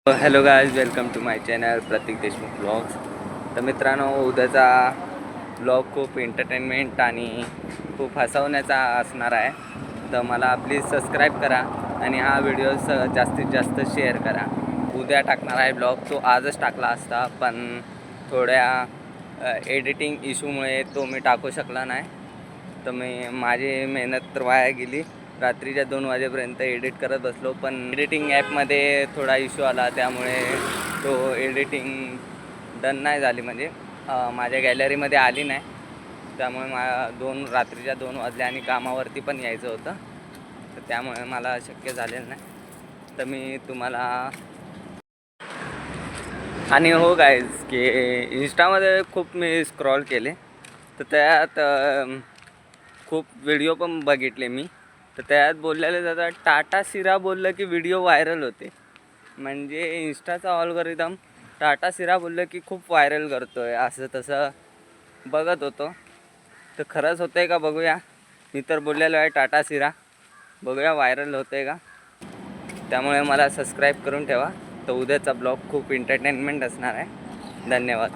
Hello guys, welcome to my channel Pratik Deshmukh vlogs. तर मित्रांनो, उद्याचा ब्लॉग खूप एंटरटेनमेंट आणि खूप हसवण्याचा असणार आहे. तर मला प्लीज सबस्क्राईब करा आणि हा व्हिडिओ जास्तीत जास्त शेअर करा. उद्या टाकणार आहे ब्लॉग, तो आजच टाकला असता, पण थोड्या एडिटिंग इश्यूमुळे तो मी टाकू शकला नाही. तर माझी मेहनत तर वाया गेली. रात्रीच्या 2 वाजेपर्यंत एडिट करत बसलो, पण एडिटिंग ॲपमध्ये थोडा इश्यू आला, त्यामुळे तो एडिटिंग डन नाही झाली. म्हणजे माझ्या गॅलरीमध्ये आली नाही. त्यामुळे रात्रीच्या 2 वाजले आणि कामावरती पण यायचं होतं, तर त्यामुळे मला शक्य झालेलं नाही. तर मी तुम्हाला आणि हो गाईज, की इंस्टामध्ये खूप मी स्क्रॉल केले, तर त्यात खूप व्हिडिओ पण बघितले मी. तर त्यात बोललेलं जातं, टाटा सिरा बोललं की व्हिडिओ व्हायरल होते. म्हणजे इंस्टाचा अल्गोरिदम टाटा सिरा बोललं की खूप व्हायरल करतो आहे, असं तसं बघत होतो. तर खरंच होतं आहे का बघूया. मी तर बोललेलो आहे टाटा सिरा, बघूया व्हायरल होतं आहे का. त्यामुळे मला सबस्क्राईब करून ठेवा. तर उद्याचा ब्लॉग खूप एंटरटेनमेंट असणार आहे. धन्यवाद.